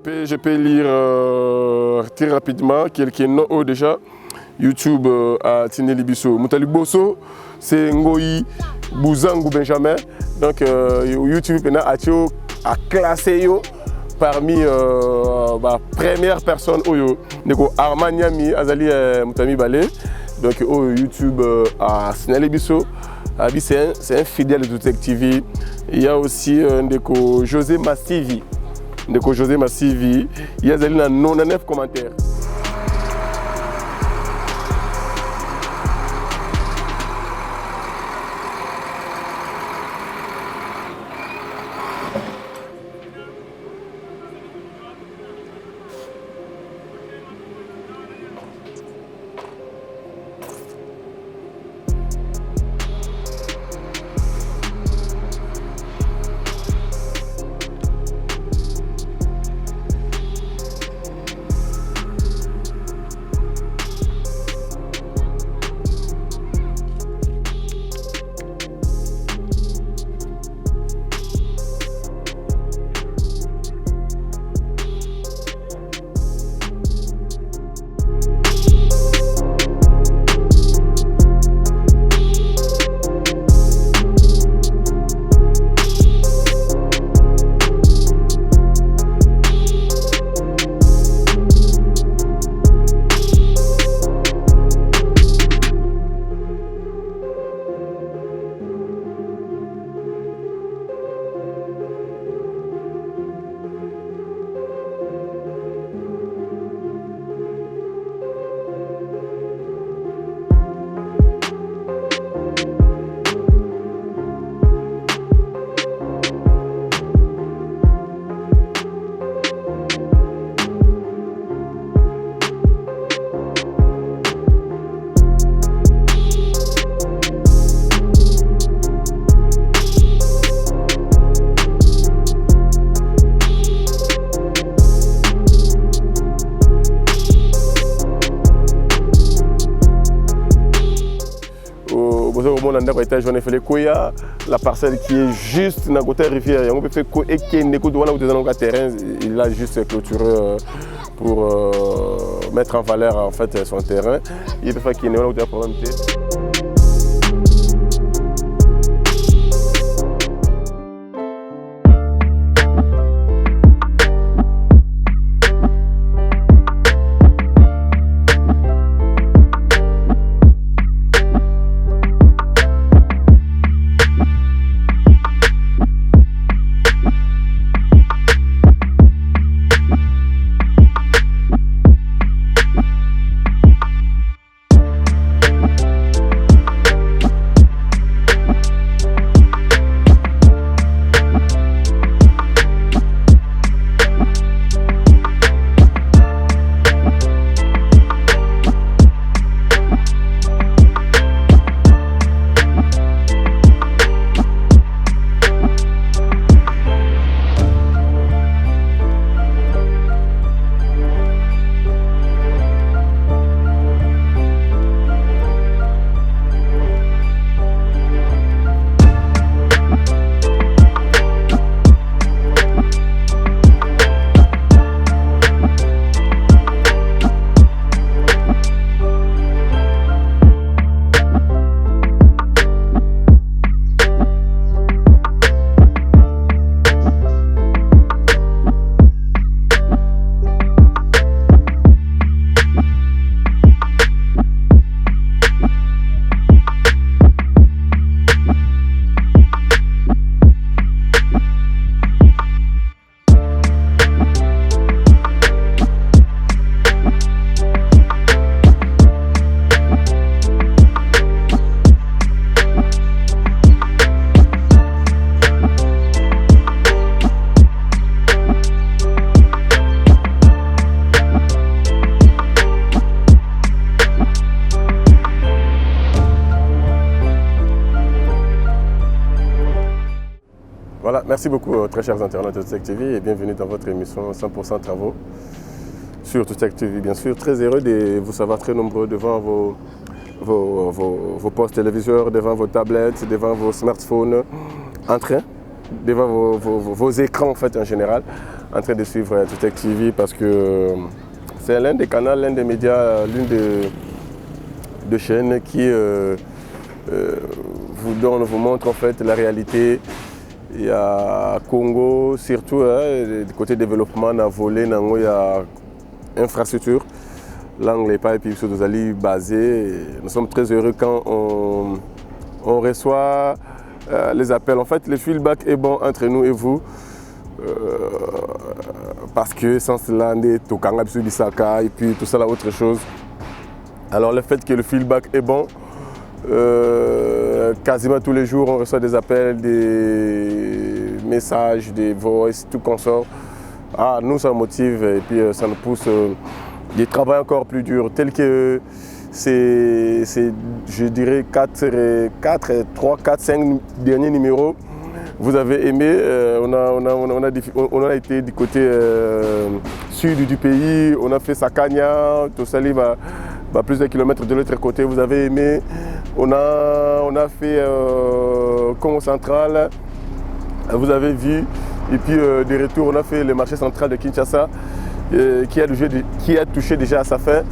Je peux lire très rapidement quelques noms déjà. YouTube à Tineli Bisso. Moutali Bosso, c'est Ngoyi Bouzangou Benjamin. Donc YouTube a classé parmi la première personne Armand Niami Azali Moutami Balé. Donc YouTube à Tineli Bisso. C'est un fidèle de Toutech TV. Il y a aussi José Massivi. José Massivi. Il y a 99 commentaires. La parcelle qui est juste dans la côté rivière, on peut faire un terrain, il a juste clôturé pour mettre en valeur en fait son terrain. Il peut faire qu'il y ait un problème. Voilà, merci beaucoup très chers internautes de Toutech TV et bienvenue dans votre émission 100% travaux sur Toutech TV. Bien sûr, très heureux de vous savoir très nombreux devant vos postes téléviseurs, devant vos tablettes, devant vos smartphones, en train devant vos écrans en fait en général, en train de suivre Tutech TV parce que c'est l'un des canaux, l'un des médias, l'une des chaînes qui vous montre en fait la réalité. Il y a Congo, surtout du côté développement, on a volé, il y a infrastructure. L'angle n'est pas basé. Nous sommes très heureux quand on reçoit les appels. En fait, le feedback est bon entre nous et vous. Parce que sans cela, on est au Kanga Bisaka et puis tout ça, là, autre chose. Alors, le fait que le feedback est bon, quasiment tous les jours, on reçoit des appels, des messages, des voices, tout consort. Ah, nous, ça nous motive et puis ça nous pousse des travaux encore plus durs, tel que c'est, je dirais, 3, 4, 5 derniers numéros. Vous avez aimé, on a été du côté sud du pays, on a fait Sakania, Tosali, plus de kilomètres de l'autre côté, vous avez aimé. On a fait Congo central, vous avez vu. Et puis de retour, on a fait le marché central de Kinshasa qui a touché déjà à sa fin.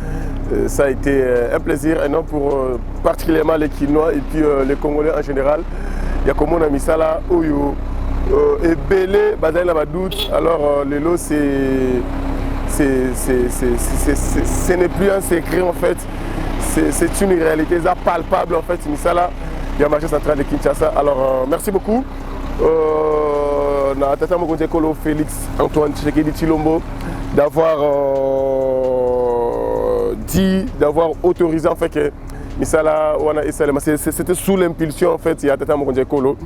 Ça a été un plaisir énorme pour particulièrement les Kinois et puis les Congolais en général. Il y a comme on a mis ça là, et Belé, Bazali Madout. Alors le lot, ce n'est plus un secret en fait. C'est une réalité palpable en fait. Ça là, il y a le marché central de Kinshasa. Alors merci beaucoup. Tata Mokontekolo Félix Antoine Tshisekedi Tshilombo d'avoir autorisé en fait que Misala wana esalema. C'était sous l'impulsion en fait il y a Tata Mokontekolo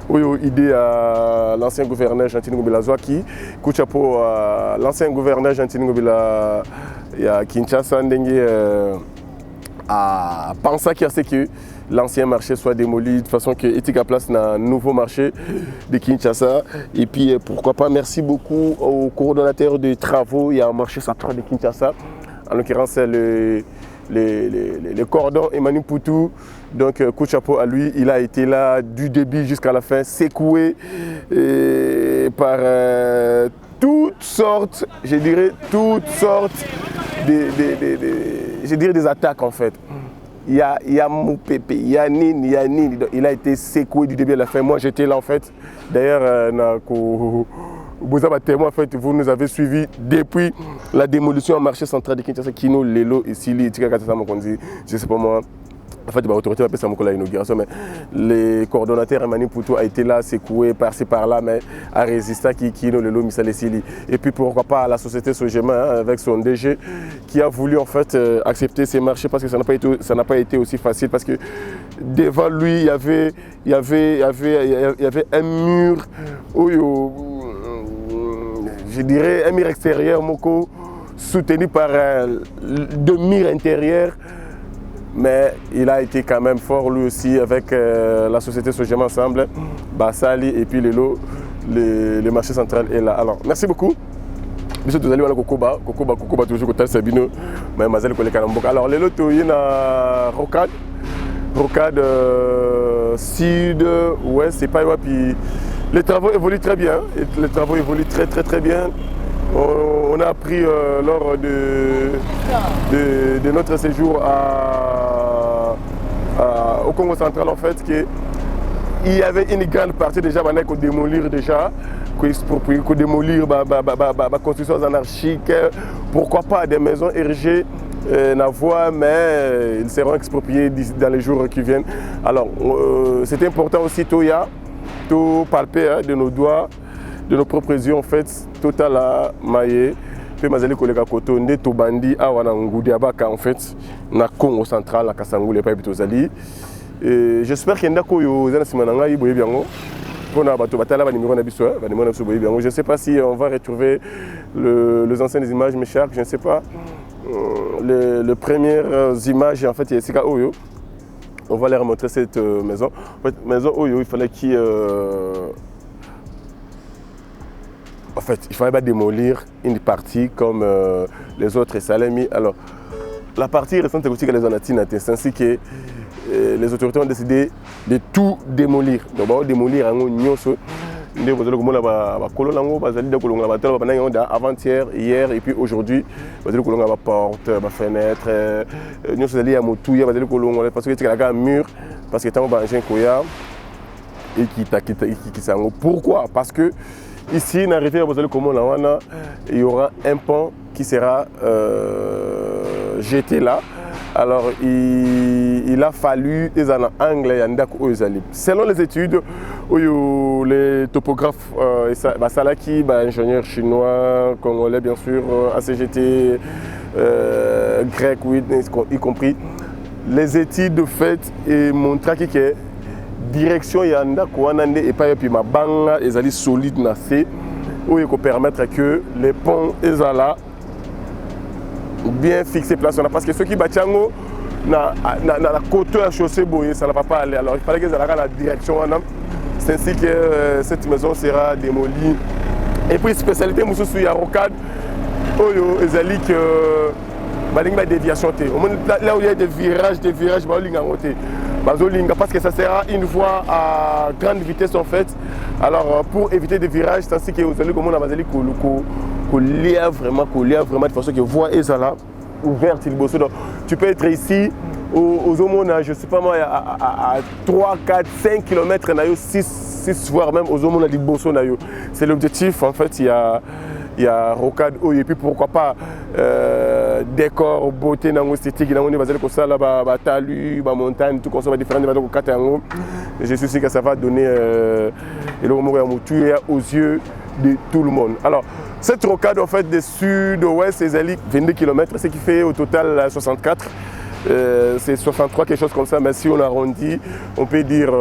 oyo idée à l'ancien gouverneur Jean-Tini Ngobila Zwaki kuchapo l'ancien gouverneur Jean-Tini Ngobila ya Kinshasa ndenge a pensé que l'ancien marché soit démoli de façon que Etika place un nouveau marché de Kinshasa. Et puis pourquoi pas, merci beaucoup au coordonnateur de travaux. Il y a un marché central de Kinshasa, en l'occurrence le cordon Emmanuel Poutou. Donc coup de chapeau à lui, il a été là du début jusqu'à la fin, secoué par toutes sortes, je dirais toutes sortes des attaques en fait. Il y a Moupépé, il y a Nini, il a été secoué du début à la fin. Moi j'étais là en fait. D'ailleurs, vous avez témoin en fait, vous nous avez suivis depuis la démolition au marché central de Kinshasa, Kino, Lelo et Sili, je sais pas moi. En fait, l'autorité va passer à l'inauguration, mais le coordonnateur Emmanuel Poutou a été là, secoué par-ci par-là, mais a résisté à Kino, Lelo, Missale Sili. Et puis pourquoi pas la société Sogema avec son DG qui a voulu en fait accepter ces marchés parce que ça n'a pas été aussi facile parce que devant lui il y avait un mur, je dirais un mur extérieur, Moko, soutenu par deux murs intérieurs. Mais il a été quand même fort lui aussi avec la société Sogema ensemble, Bassali et puis le marché central est là. Alors merci beaucoup. Monsieur Tozali wala Kokoba toujours côté Sabino, mais Mazali Koleka Namboka. Alors les lots il y a Rocade sud, ouest, c'est pas puis les travaux évoluent très bien. Les travaux évoluent très bien. On a appris lors de notre séjour au Congo central en fait qu'il y avait une grande partie déjà qu'on démolir déjà, qu'on démolir la construction anarchique, pourquoi pas des maisons érigées na voie, mais ils seront expropriés dans les jours qui viennent. Alors c'est important aussi tout palper de nos doigts, de nos propres yeux en fait, total à maillé. Puis mazali kolega koto nde to bandi awa na ngudi abaka en fait na Congo central na Kasangule pa bitozali. J'espère que ndako yo zana simana ngai boye biango pona bato batala ba numéro na biso ba numéro na biso boye biango. Je ne sais pas si on va retrouver les anciennes images mes chers, je ne sais pas. Les premières images en fait il y a Sika Oyo. On va leur montrer cette maison. En fait, maison Oyo, il fallait qu'il en fait, il fallait pas démolir une partie comme les autres Salami. Alors, la partie restante aussi que les Onatines, c'est ainsi que les autorités ont décidé de tout démolir. Donc, on va démolir un nyoso. Nde bozali komona ba kolon nango bazali de kolonga ba tala ba nango avant-hier, hier et puis aujourd'hui bazali kolonga ba porte, ba fenêtre, nous zali ya motuya bazali kolonga parce que tika la mur parce que tant ba engin koya et qui sango. Pourquoi? Parce que ici n'arrivé à bazali komona wana il y aura un pont qui sera jeté là. Alors, il a fallu des anglais. Selon les études, les topographes, Salaki, ingénieur chinois, congolais bien sûr, ACGT, grec, oui, y compris, les études faites et montrent que la direction yanda kouanande et pas puis ma banga est solide na fait où il peut permettre que les ponts là bien fixé place parce que ceux qui battent na la côte à chaussée boyée ça ne va pas aller, alors il fallait qu'ils aient la direction, c'est ainsi que cette maison sera démolie. Et puis spécialité moussou il y a rocade oyo ezali que balinga déviation là où il y a des virages balinga ngote bazolinga parce que ça sera une voie à grande vitesse en fait. Alors pour éviter des virages c'est ainsi que vous allez comme on a bazali collier vraiment de façon que voie est là ouverte il bosse. Donc tu peux être ici aux homona je sais pas moi à 3 4 5 km 6 voire même aux homona du bosso na yo. C'est l'objectif en fait, il y a rocade et puis pourquoi pas décor beauté nango esthétique nango ni bazali ko sala ba talu ba montagne tout comme ça différents de katango. Je suis sûr que ça va donner et le moment aux yeux de tout le monde. Alors cette rocade en fait de sud-ouest c'est 22 km, ce qui fait au total 64. C'est 63 quelque chose comme ça, mais si on arrondit, on peut dire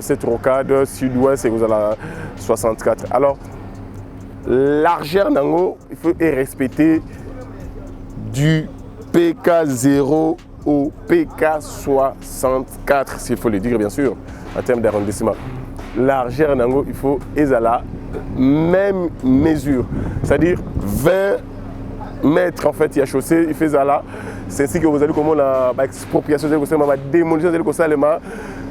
cette rocade sud-ouest c'est vous allez 64. Alors largeur nango, il faut respecter du PK0 au PK64, s'il faut le dire bien sûr, en termes d'arrondissement. Largeur nango, il faut la même mesure, c'est-à-dire 20 mètres en fait, il y a chaussée, il fait ça là. C'est ainsi que vous allez comment la expropriation, la démolition,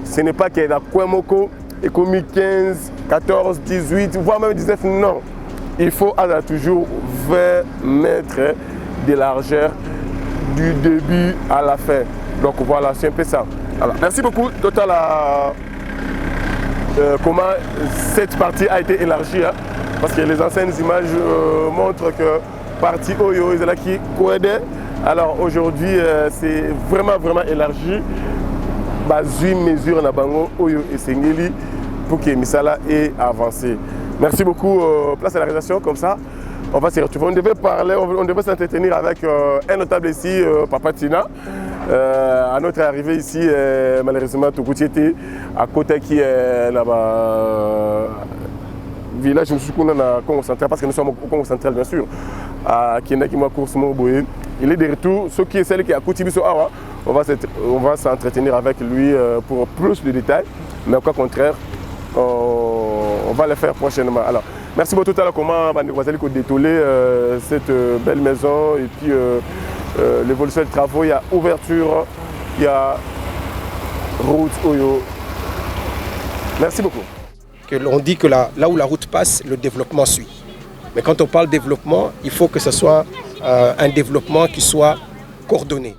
ce n'est pas qu'il y a Kouamoko et comme 15, 14, 18, voire même 19, non. Il faut toujours 20 mètres de largeur du début à la fin. Donc voilà, c'est un peu ça. Alors, merci beaucoup. Total comment cette partie a été élargie, hein, parce que les anciennes images montrent que partie Oyo est là qui coïdait. Alors aujourd'hui c'est vraiment élargi. Bazui mesure na bango Oyo et Sengeli pour que Misala ait avancé. Merci beaucoup. Place à la réalisation comme ça. On va se retrouver. On devait parler, on devait s'entretenir avec un notable ici, Papa Tina. À notre arrivée ici, malheureusement, Toukouti était à côté qui est là-bas. Village, je me suis dit Congo central parce que nous sommes au Congo central, bien sûr. À Kienakima Course Moboé. Il est de retour. Ce qui est celle qui est à Koutibiso Awa, on va s'entretenir avec lui pour plus de détails. Mais au cas contraire, on va le faire prochainement. Alors, merci beaucoup tout à l'heure comment vous allez détourner cette belle maison et puis l'évolution des travaux, il y a ouverture, il y a route Oyo. Merci beaucoup. On dit que là où la route passe, le développement suit. Mais quand on parle développement, il faut que ce soit un développement qui soit coordonné.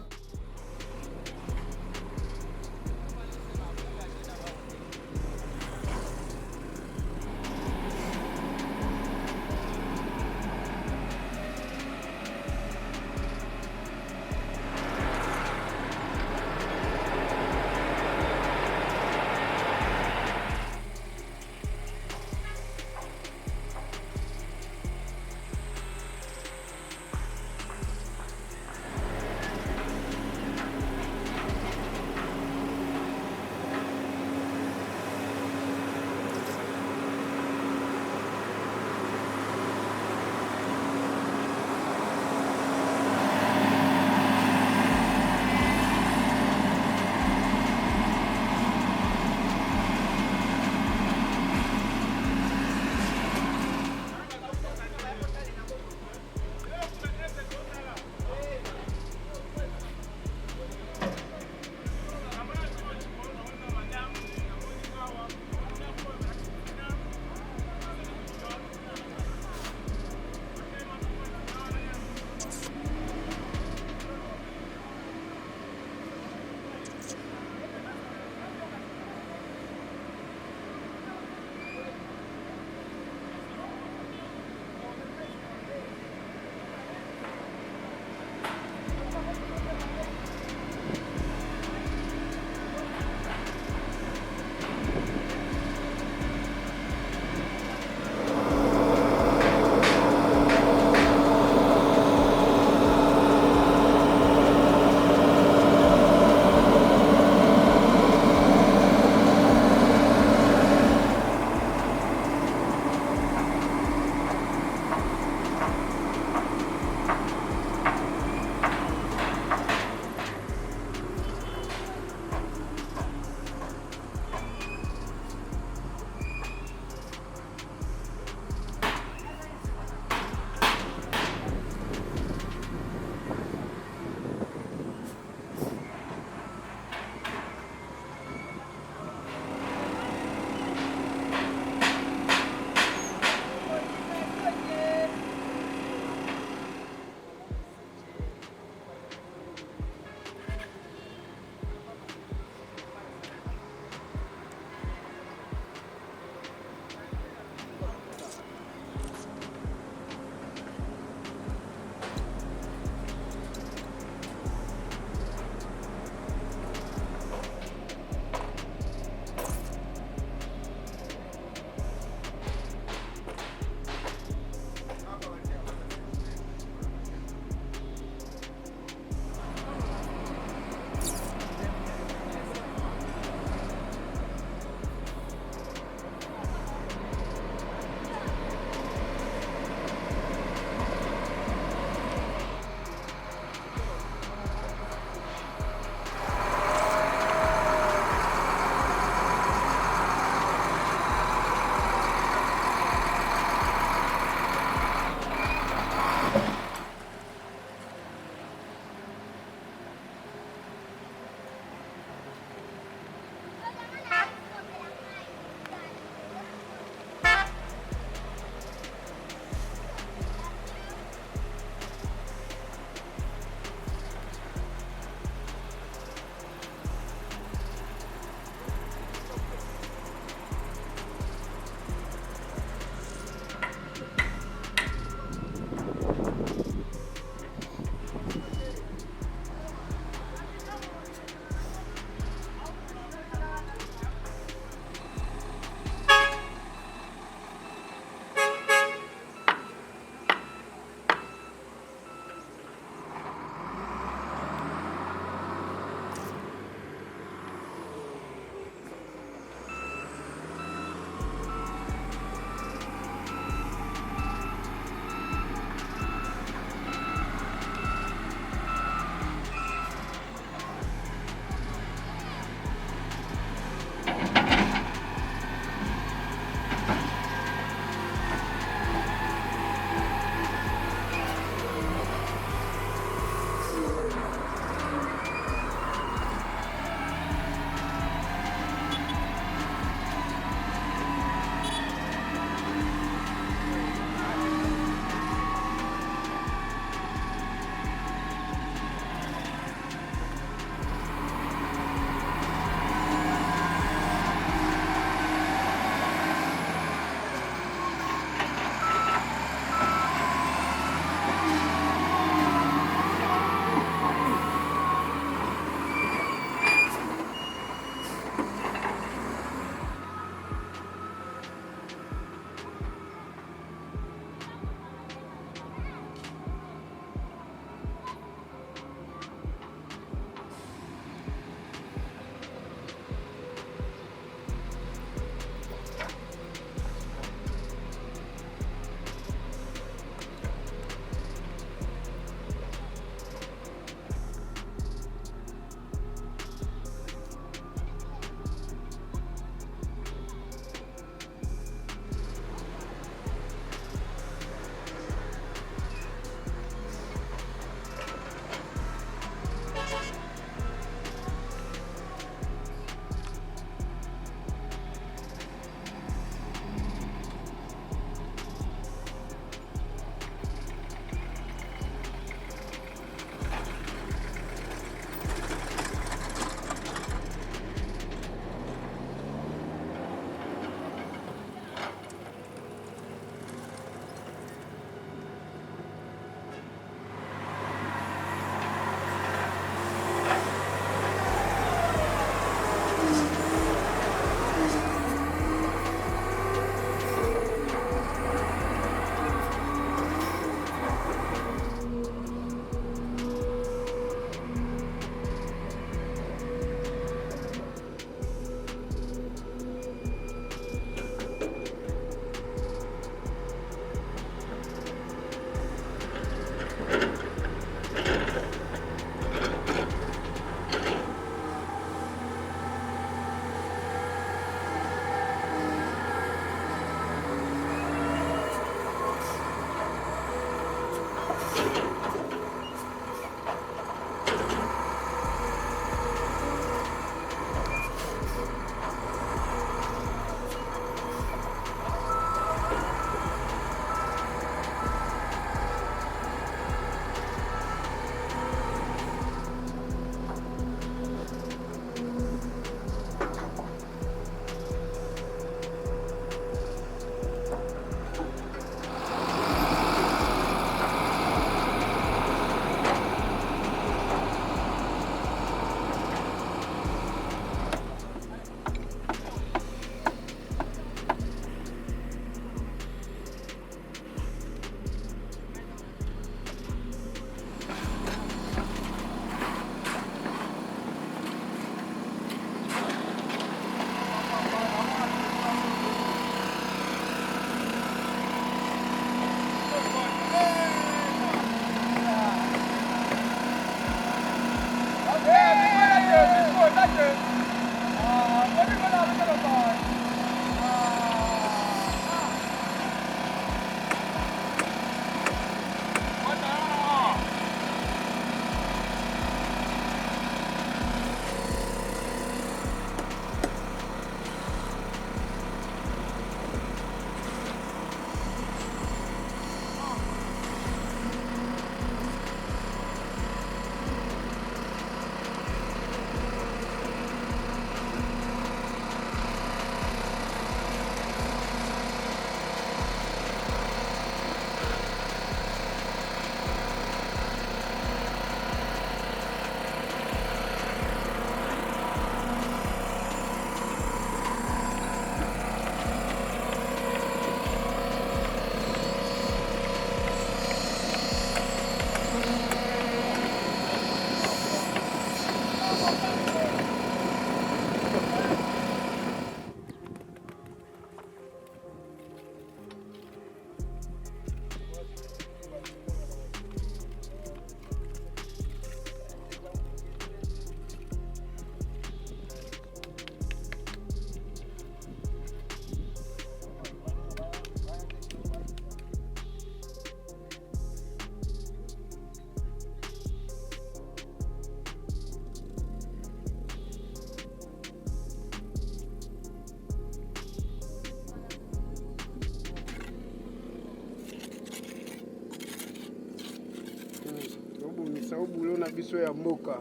boulot na biso ya mboka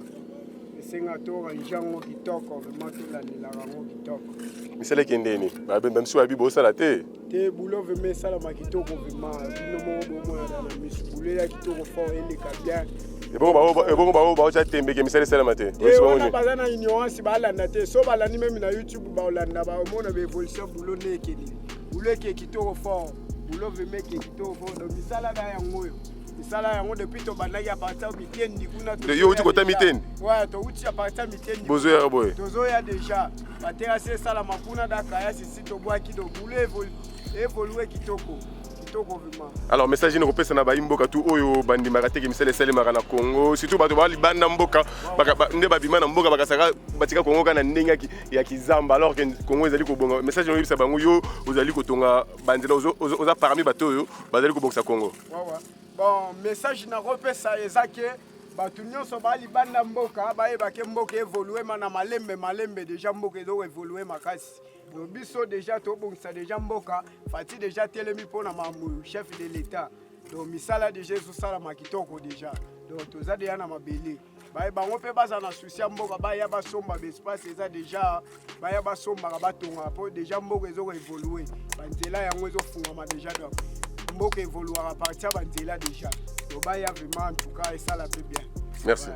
esenga toka njango kitoko vraiment tolandelaka yango kitoko misala ekendeni bamisu babi bosala te te boulot vraiment esalama kitoko vraiment bino moko bomonana na miso boulot ya kitoko fort eleka bien ebongo baotya tembeke misala esalama te wana baza na ignorance balanda te so balandi meme na youtube baolanda baomona baévolution boulot nde ekeni boulot eke kitoko fort boulot vraiment eke kitoko fort donc misala na yango oyo misala yango depuis tobandaki apartir mitendi kuna yo uti kota mitendi touti apartir mitendi bozoyaka boye tozoya déjà baterasi esalama kuna dakaya sisi tobwaki do boulot évolue kitoko vraiment. Alors message ni kopesa na baimboka tu oyo bandimaka teke misala esalemaka na Congo surtout bato balibanda mboka nde babima na mboka bakasaka batika Congo kana ndenge ya kizamba alors que Congo ezali kobonga message ni bisa bango yo ozali kotonga banzela oza parmi bato oyo bazali kobokisa Congo. Bon message na kopesa ezake bato nyonso balibanda mboka bayebake mboka évoluer mana malembe déjà mboka ezo évoluer makasi. Donc biso déjà tobongisa déjà mboka fati déjà telemi pona mamu chef de l'état donc misala déjà sala makitoko déjà donc toza déjà na mabele baye bango pe baza na souci ya mboka baya basomba espace eza déjà baya basomba ka batonga po déjà mboka ezo évoluer banzela yango ezo fungama déjà donc mboka évoluer à partir banzela déjà donc baya vraiment en tout cas et ça la fait bien. Merci. Ouais.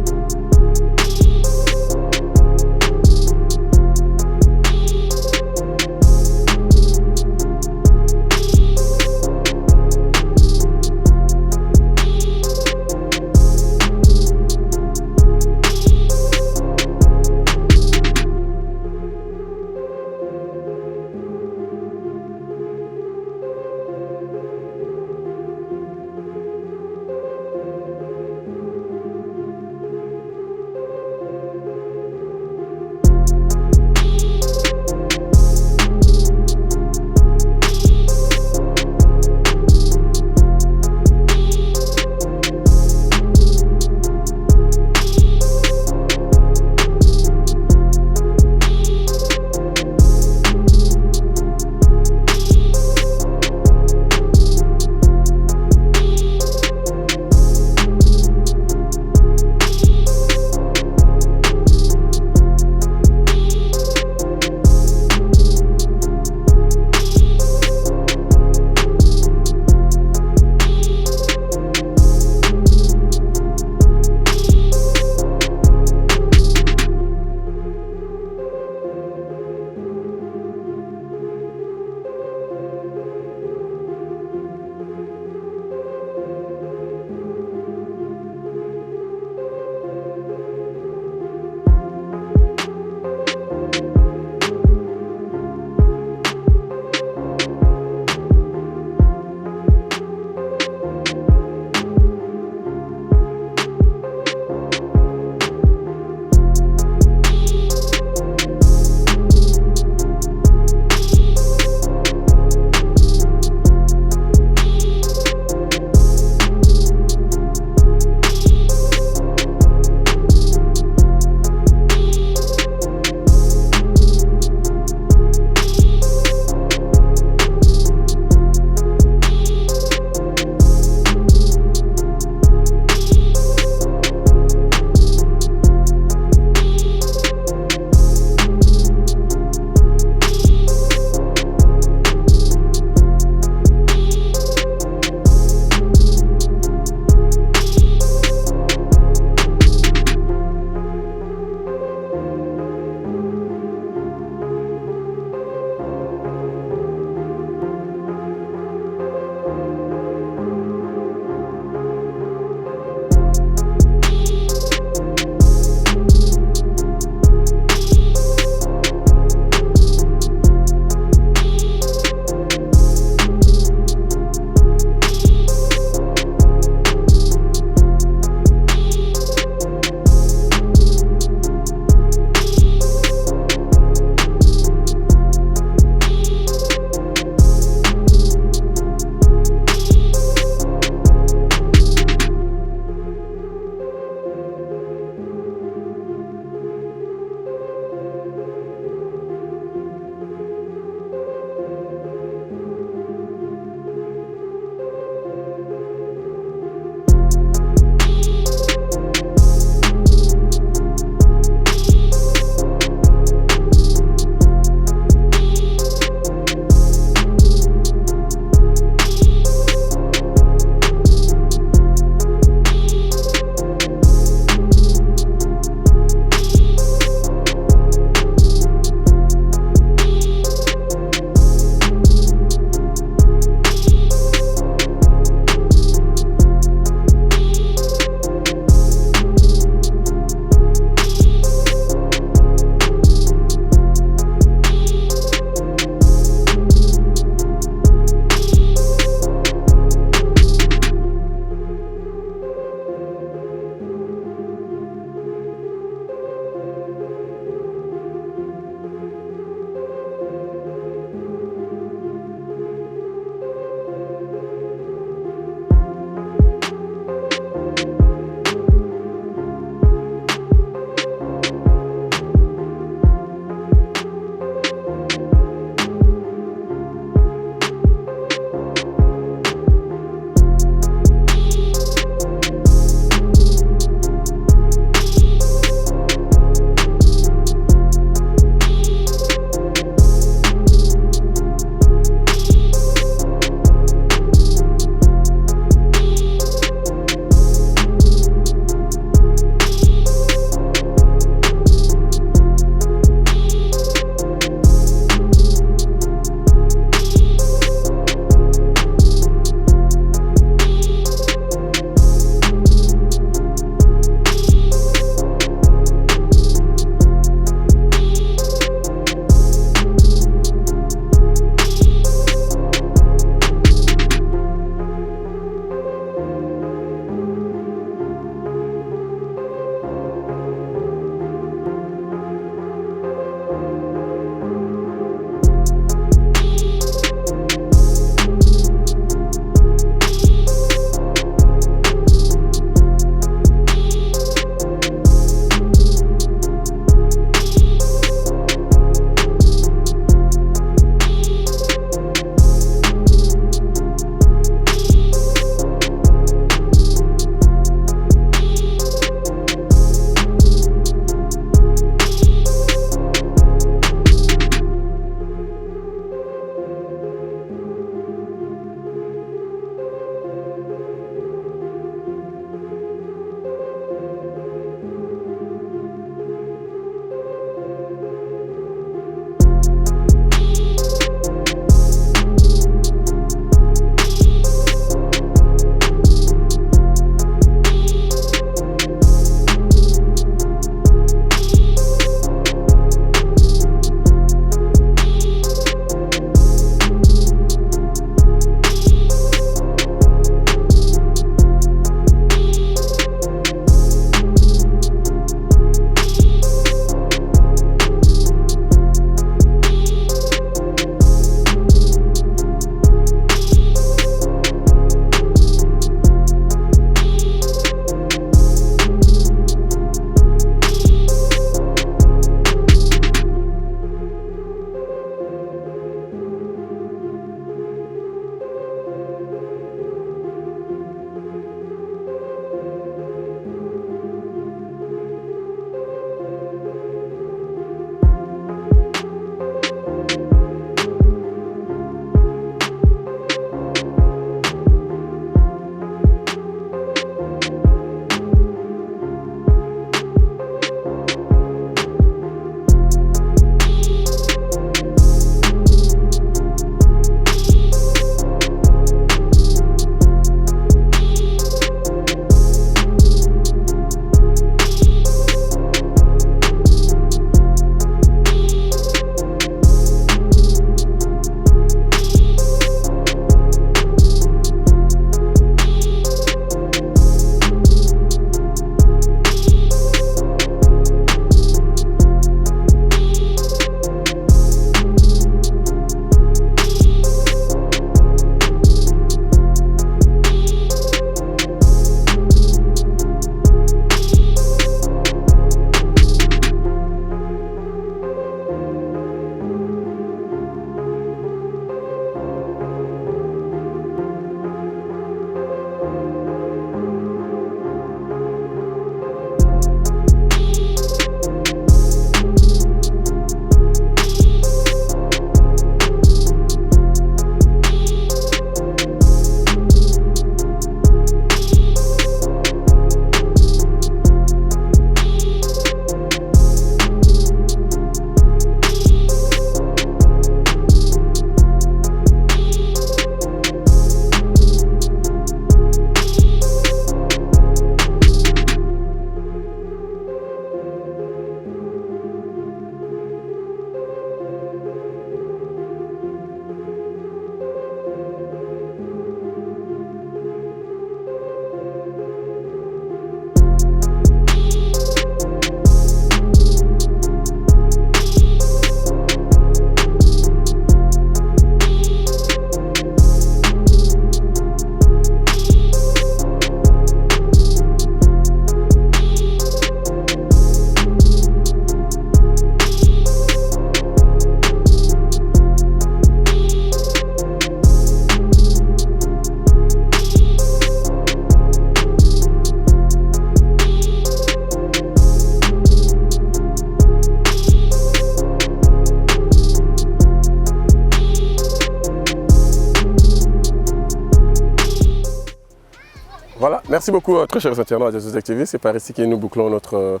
Voilà, merci beaucoup très chers internautes de Tutec TV. C'est par ici que nous bouclons notre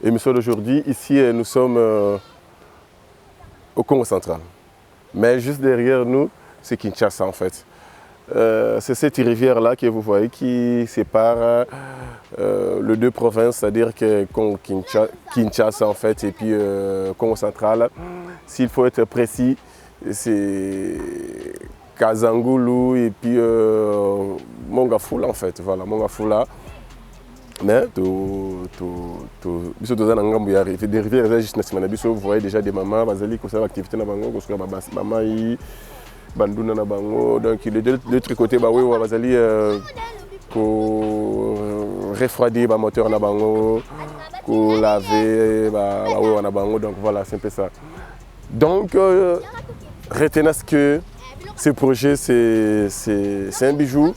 émission d'aujourd'hui. Ici, nous sommes au Congo central. Mais juste derrière nous, c'est Kinshasa en fait. C'est cette rivière-là que vous voyez qui sépare les deux provinces, c'est-à-dire que Kinshasa en fait et puis Congo central. S'il faut être précis, c'est Kazangulu et puis Mongafula en fait. Voilà, Mongafula. Mais des rivières juste vous voyez déjà des mamans, qui ont activité dans maman banduna na bango donc de l'autre côté bah oui bazali ko refroidir ba moteur na bango ko laver bah oui na bango donc voilà c'est un peu ça donc retenez que ce projet c'est un bijou,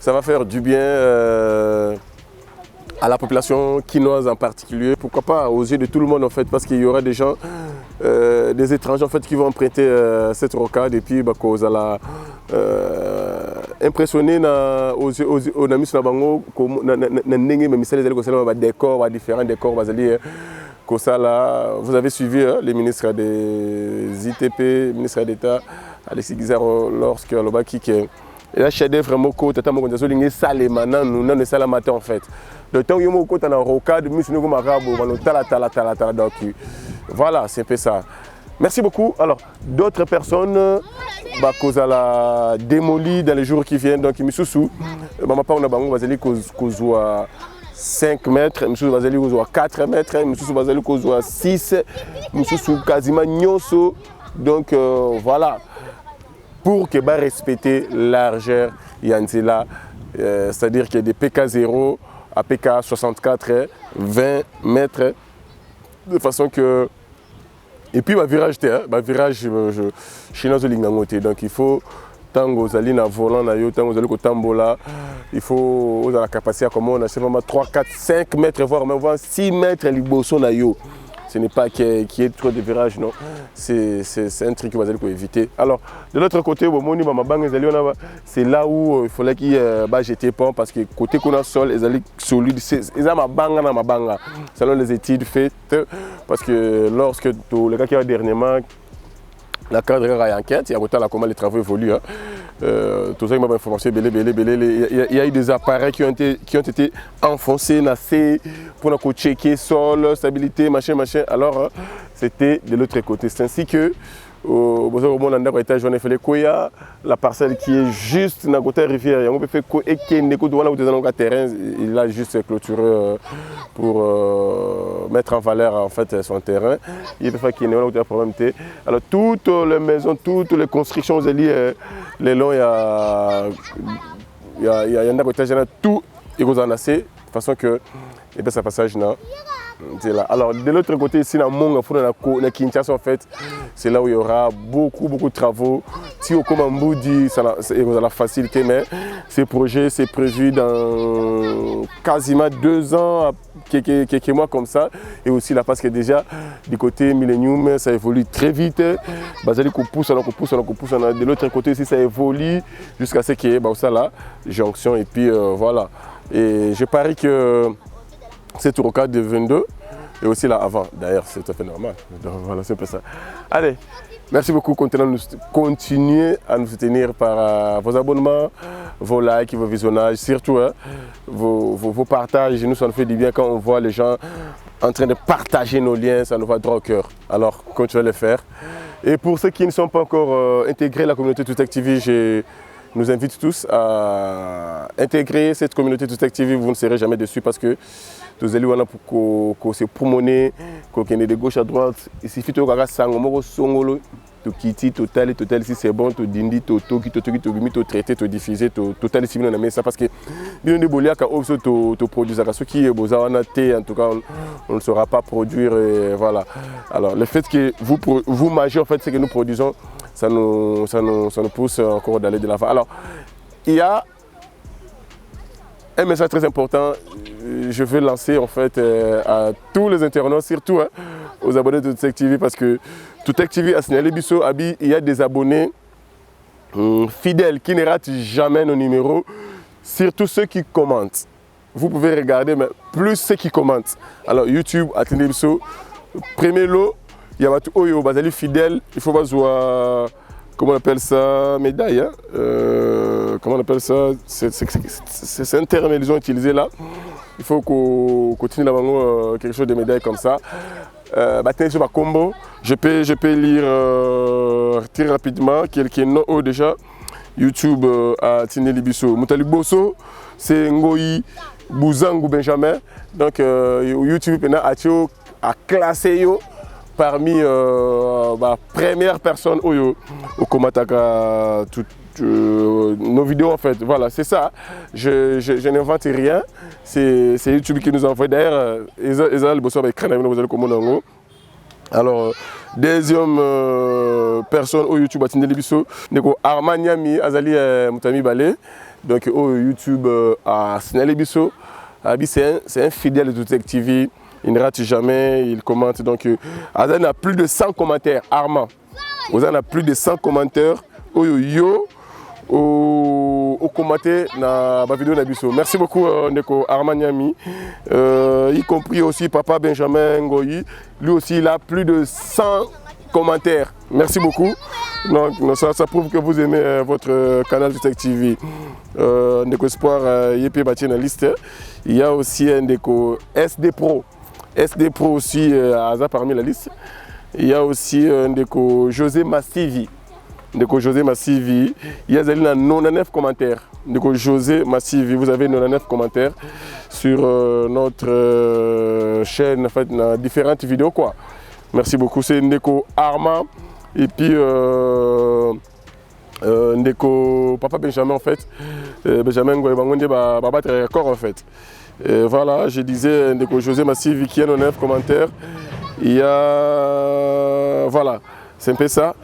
ça va faire du bien à la population quinoise en particulier, pourquoi pas aux yeux de tout le monde en fait, parce qu'il y aura des gens, des étrangers en fait qui vont emprunter cette rocade et puis bah, cause à la impressionner aux amis sur la bango, décors, différents décors, vous avez suivi les ministres des ITP, ministre d'État, Alexis Guizard, lorsque le Baki et là, je vraiment côté, tata mon condition ligne salé maintenant, nous n'en est matin en fait. Le temps où mon côté dans rocade, nous sommes marabout, on tala donc voilà, c'est un peu ça. Merci beaucoup. Alors, d'autres personnes, bah cause à la démolie dans les jours qui viennent, donc Missoussou, maman pas on a bango, vas-y cause à 5 mètres, Missoussou vas-y cause à 4 mètres, Missoussou vas-y cause à 6, Missoussou quasiment nyoso, donc voilà. Pour que bah, respecter largeur Yanzela, c'est-à-dire qu'il y a des PK0 à PK64, 20 mètres, de façon que... Et puis, ma virage, virage, chez nous, donc il faut, tant que vous allez dans le volant, tant que vous allez au tambola, il faut, vous avez la capacité à comment on a seulement 3, 4, 5 mètres, voire même 6 mètres, ce n'est pas qu'il y ait trop de virages, non. C'est un truc que vous allez éviter. Alors, de l'autre côté, c'est là où il fallait qu'il jeter pont parce que côté qu'on a sol, ils allaient solide. Ils ont ma banga, selon les études faites. Parce que lorsque le gars qui a dernièrement, la cadre a enquête, il y a comment les travaux évoluent. Tout ça, il m'a information, il y a eu des appareils qui ont été enfoncés, nassés, pour checker sol, stabilité, machin. Alors, c'était de l'autre côté. C'est ainsi que, au moment où on a fait la parcelle qui est juste dans la côté rivière, on peut faire un terrain, il a juste clôturé pour mettre en valeur en fait son terrain. Il peut faire qu'il y ait un problème. Alors, toutes les maisons, toutes les constructions, les longs, il y a un côté tout est de façon que ça passage là. Alors de l'autre côté ici dans la Kinshasa en fait, c'est là où il y aura beaucoup de travaux. Si au Komambou dit ça a la facilité, mais ces projets c'est prévu dans quasiment 2 ans, quelques mois comme ça. Et aussi là parce que déjà du côté Millennium ça évolue très vite. Basali qu'on pousse. De l'autre côté ici ça évolue jusqu'à ce qu'il y ait ça là, jonction et puis voilà. Et je parie que c'est au cas de 22 et aussi là avant. D'ailleurs, c'est tout à fait normal. Donc voilà, c'est un peu ça. Allez, merci beaucoup. Continuez à nous soutenir par vos abonnements, vos likes, vos visionnages, surtout vos partages. Nous, ça nous fait du bien quand on voit les gens en train de partager nos liens. Ça nous va droit au cœur. Alors, continuez à le faire. Et pour ceux qui ne sont pas encore intégrés à la communauté Tutec TV, je nous invite tous à intégrer cette communauté Tutec TV. Vous ne serez jamais déçus parce que tous allez pour se promener, de gauche à droite. Il suffit de regarder Sangomoro Songolo, to quitter, total, si c'est bon, to dindi, to traiter, to diffuser, total, si on a ça parce que bien de bolia quand aussi to produire ce qui est beau en tout cas on ne saura pas produire voilà. Alors le fait que vous mangez en fait ce que nous produisons, ça nous pousse encore d'aller de l'avant. Alors il y a un message très important, je veux lancer en fait à tous les internautes, surtout aux abonnés de Tutec TV parce que Tutec TV a signalé Bisso Abi, il y a des abonnés fidèles qui ne ratent jamais nos numéros. surtout ceux qui commentent. Vous pouvez regarder, mais plus ceux qui commentent. Alors YouTube, attendez biso, premier lot, il y a tout oyo, basali fidèle, il faut pas voir, comment on appelle ça, médaille, hein? Comment on appelle ça, c'est un terme qu'ils ont utilisé là. Il faut qu'on continue d'avoir quelque chose de médaille comme ça. Sur ma combo, je peux lire très rapidement quelques noms déjà. YouTube à Tineli Bisso. Moutali Bosso, c'est Ngoyi Bouzangou Benjamin. Donc YouTube a classé yo parmi première personne au Komataka nos vidéos en fait. Voilà, c'est ça. Je n'invente rien. C'est YouTube qui nous envoie. D'ailleurs, Ezal Bosso avec Kranamino, vous allez commander. Alors, deuxième personne au YouTube à Tineli Bisso, Armand Niami Azali Moutami Balé. Donc au YouTube à Tineli Bisso. C'est un fidèle de Tutec TV. Il ne rate jamais, il commente. Donc Azali a plus de 100 commentaires. Armand, Azali a plus de 100 commentaires. Au commenter dans ma vidéo Nabiso. Merci beaucoup Neko Armand Niami, y compris aussi Papa Benjamin Ngoyi. Lui aussi il a plus de 100 commentaires. Merci beaucoup. Donc ça prouve que vous aimez votre canal Tutec TV. Neko Espoir Yépé Bati dans la liste. Il y a aussi un Neko SD Pro. SD Pro aussi parmi la liste. Il y a aussi un Neko José Massivi. Ndeko José Massivi, il y a 99 commentaires. Ndeko José Massivi, vous avez 99 commentaires sur notre chaîne, en fait, dans différentes vidéos quoi. Merci beaucoup. C'est Ndeko Armand et puis Ndeko Papa Benjamin en fait. Benjamin Ngoyebangonde va battre un record en fait. Voilà, je disais Ndeko José Massivi qui a 99 commentaires. Il y a voilà, c'est un peu ça.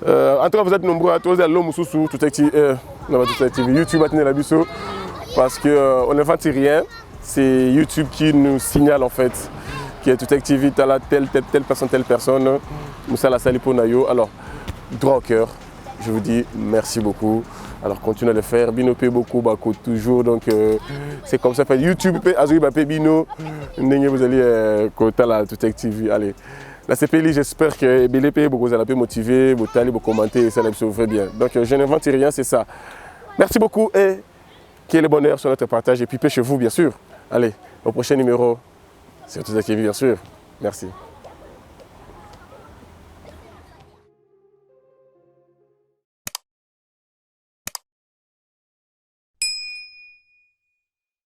En tout cas, vous êtes nombreux à tous l'homme sous Tutec TV, YouTube à la biso parce qu'on n'invente rien. C'est YouTube qui nous signale en fait que Tutec TV, tu as telle personne. Moussa la Salipo Nayo. Alors, droit au cœur, je vous dis merci beaucoup. Alors, continuez à le faire. Bino paye beaucoup, Bako toujours. Donc, c'est comme ça. YouTube paye Azoui Bapé Bino. Vous allez côté la Tutec TV. Allez. La CPLI, j'espère que BLP vous allez motiver, vous allez vous commenter et ça vous fait bien. Donc je n'invente rien, c'est ça. Merci beaucoup et qu'il y ait le bonheur sur notre partage et puis chez vous bien sûr. Allez, au prochain numéro sur Tutec TV bien sûr. Merci.